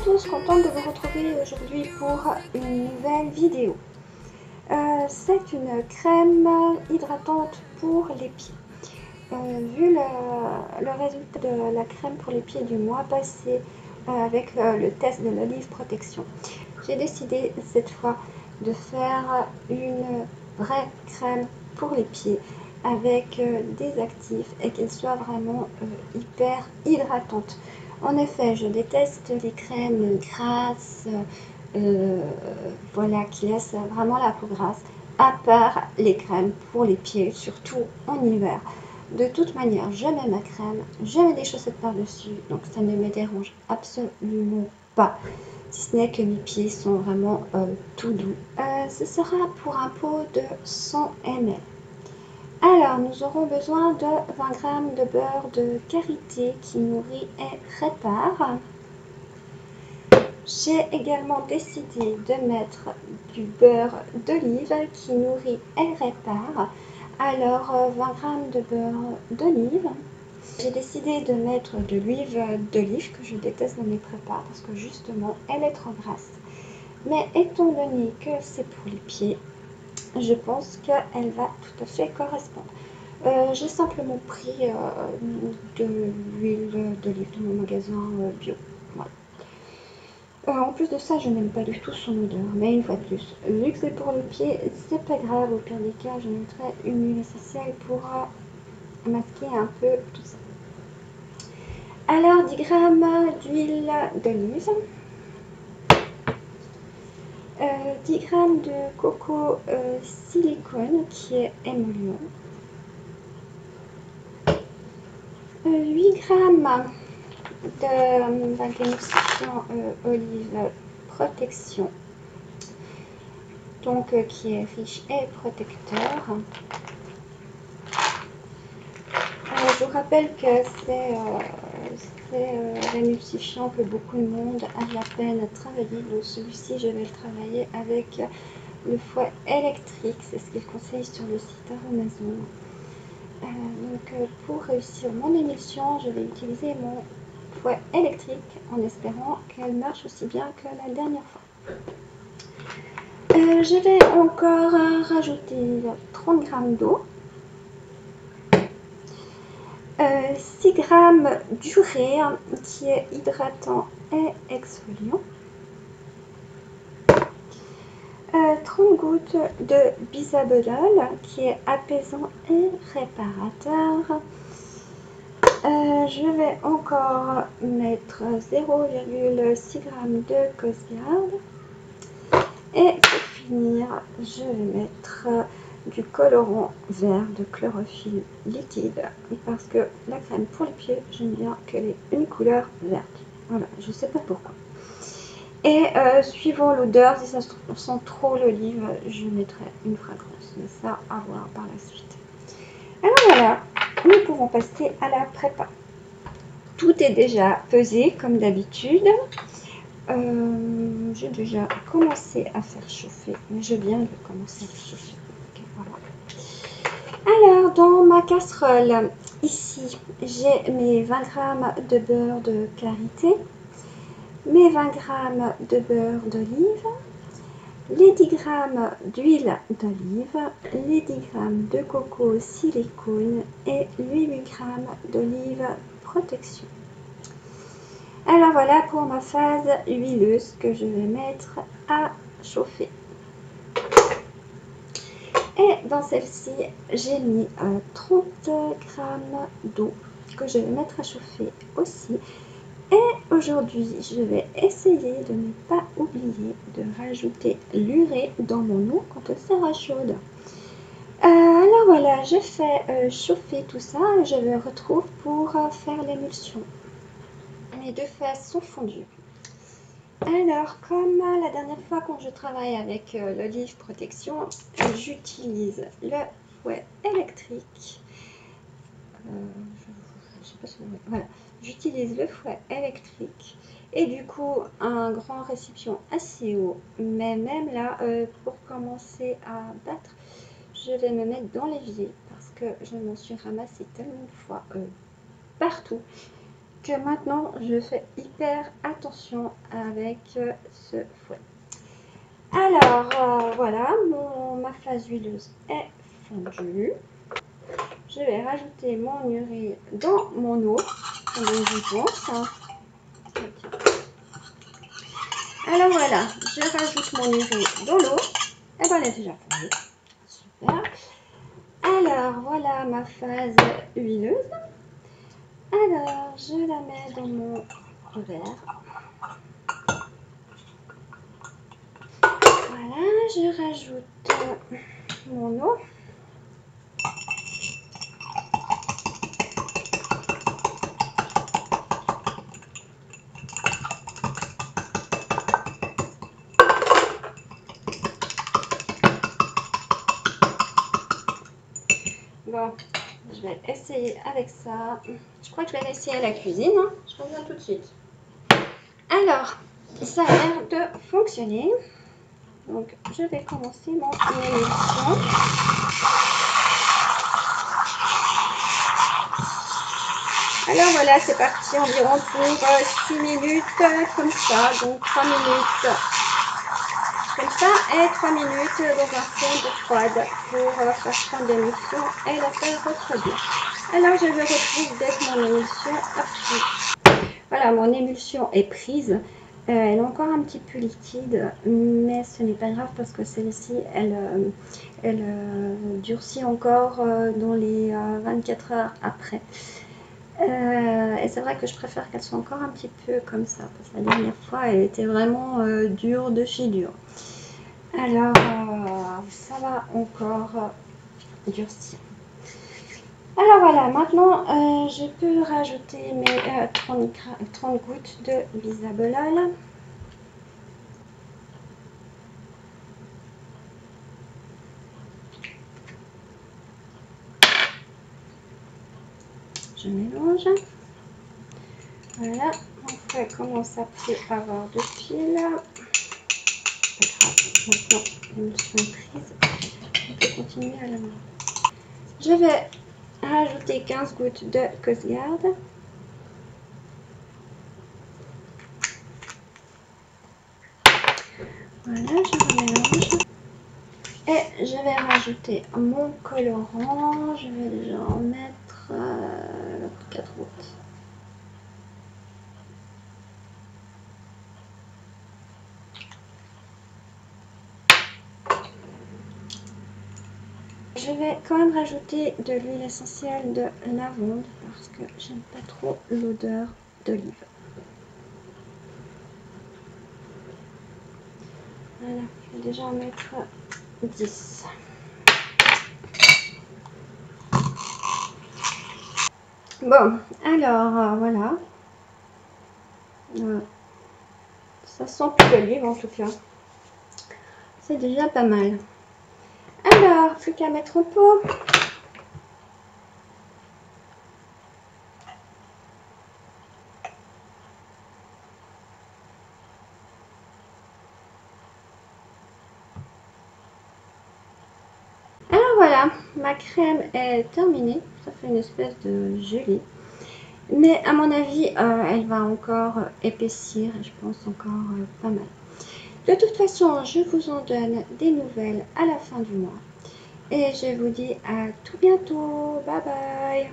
tous, contente de vous retrouver aujourd'hui pour une nouvelle vidéo. C'est une crème hydratante pour les pieds. Vu le résultat de la crème pour les pieds du mois passé avec le test de l'Olive Protection, j'ai décidé cette fois de faire une vraie crème pour les pieds avec des actifs et qu'elle soit vraiment hyper hydratante. En effet, je déteste les crèmes grasses, voilà, qui laissent vraiment la peau grasse, à part les crèmes pour les pieds, surtout en hiver. De toute manière, je mets ma crème, je mets des chaussettes par-dessus, donc ça ne me dérange absolument pas, si ce n'est que mes pieds sont vraiment tout doux. Ce sera pour un pot de 100 ml. Alors, nous aurons besoin de 20 g de beurre de karité qui nourrit et répare. J'ai également décidé de mettre du beurre d'olive qui nourrit et répare. Alors, 20 g de beurre d'olive. J'ai décidé de mettre de l'huile d'olive que je déteste dans mes prépas parce que justement, elle est trop grasse. Mais étant donné que c'est pour les pieds, je pense qu'elle va tout à fait correspondre. J'ai simplement pris de l'huile d'olive de mon magasin bio. Voilà. En plus de ça, je n'aime pas du tout son odeur, mais une fois de plus, vu que c'est pour les pieds, c'est pas grave. Au pire des cas, je mettrai une huile essentielle pour masquer un peu tout ça. Alors, 10 g d'huile d'olive, 10 g de coco silicone qui est émollient, 8 g de l'émulsifiant olive protection, donc qui est riche et protecteur. Je vous rappelle que c'est l'émulsifiant que beaucoup de monde a de la peine à travailler, donc celui-ci je vais le travailler avec le fouet électrique, c'est ce qu'il conseille sur le site Aromazone. Donc pour réussir mon émulsion, je vais utiliser mon fouet électrique en espérant qu'elle marche aussi bien que la dernière fois. Je vais encore rajouter 30 g d'eau, 6 g d'urée qui est hydratant et exfoliant, 30 gouttes de bisabolol qui est apaisant et réparateur. Je vais encore mettre 0,6 g de Cosgarde. Et pour finir, je vais mettre du colorant vert de chlorophylle liquide parce que la crème pour les pieds, j'aime bien qu'elle ait une couleur verte. Voilà, je sais pas pourquoi. Et suivant l'odeur, si ça sent trop l'olive, je mettrai une fragrance, mais ça à voir par la suite. Alors voilà, nous pouvons passer à la prépa. Tout est déjà pesé comme d'habitude. J'ai déjà commencé à faire chauffer, mais je viens de commencer à faire chauffer. Okay, voilà. Alors, dans ma casserole, ici, j'ai mes 20 g de beurre de karité, mes 20 g de beurre d'olive, les 10 g d'huile d'olive, les 10 g de coco silicone et les 8 g d'olive protection. Alors voilà pour ma phase huileuse que je vais mettre à chauffer. Et dans celle-ci, j'ai mis 30 g d'eau que je vais mettre à chauffer aussi. Et aujourd'hui, je vais essayer de ne pas oublier de rajouter l'urée dans mon eau quand elle sera chaude. Alors voilà, je fais chauffer tout ça et je me retrouve pour faire l'émulsion. Mes deux faces sont fondues. Alors, comme la dernière fois quand je travaille avec l'Olive Protection, j'utilise le fouet électrique. Je sais pas si vous voyez. Voilà, j'utilise le fouet électrique et du coup un grand récipient assez haut. Mais même là, pour commencer à battre, je vais me mettre dans l'évier parce que je m'en suis ramassé tellement de fois partout que maintenant je fais hyper attention avec ce fouet. Alors voilà, ma phase huileuse est fondue. Je vais rajouter mon urée dans mon eau pendant que j'y pense. Alors voilà, je rajoute mon urée dans l'eau. Et ben elle est déjà fondue. Super. Alors voilà ma phase huileuse. Alors je la mets dans mon revers. Voilà, je rajoute mon eau. Bon, je vais essayer avec ça. Je crois que je vais essayer à la cuisine. Hein. Je reviens tout de suite. Alors, ça a l'air de fonctionner. Donc, je vais commencer mon émulsion. Alors voilà, c'est parti environ pour 6 minutes, comme ça. Donc, 3 minutes comme ça et 3 minutes dans un fond de froide pour faire prendre l'émulsion et la faire refroidir. Alors, je vais retrouver dès que mon émulsion a pris. Voilà, mon émulsion est prise. Elle est encore un petit peu liquide, mais ce n'est pas grave parce que celle-ci, elle durcit encore dans les 24 heures après. Et c'est vrai que je préfère qu'elle soit encore un petit peu comme ça, parce que la dernière fois, elle était vraiment dure de chez dur. Alors, ça va encore durcir. Alors voilà, maintenant je peux rajouter mes 30 gouttes de bisabolol. Je mélange. Voilà, mon fouet commence à plus avoir de fil. Pas grave, maintenant l'émulsion est prise. On peut continuer à la main. Je vais rajouter 15 gouttes de Coast-Guard. Voilà, je remélange. Et je vais rajouter mon colorant. Je vais déjà en mettre 4 gouttes. Je vais quand même rajouter de l'huile essentielle de lavande parce que j'aime pas trop l'odeur d'olive. Voilà, je vais déjà en mettre 10. Bon, alors voilà. Ça sent plus l'olive en tout cas. C'est déjà pas mal. Alors, plus qu'à mettre au pot. Alors voilà, ma crème est terminée. Ça fait une espèce de gelée. Mais à mon avis, elle va encore épaissir. Je pense encore pas mal. De toute façon, je vous en donne des nouvelles à la fin du mois. Et je vous dis à tout bientôt. Bye bye.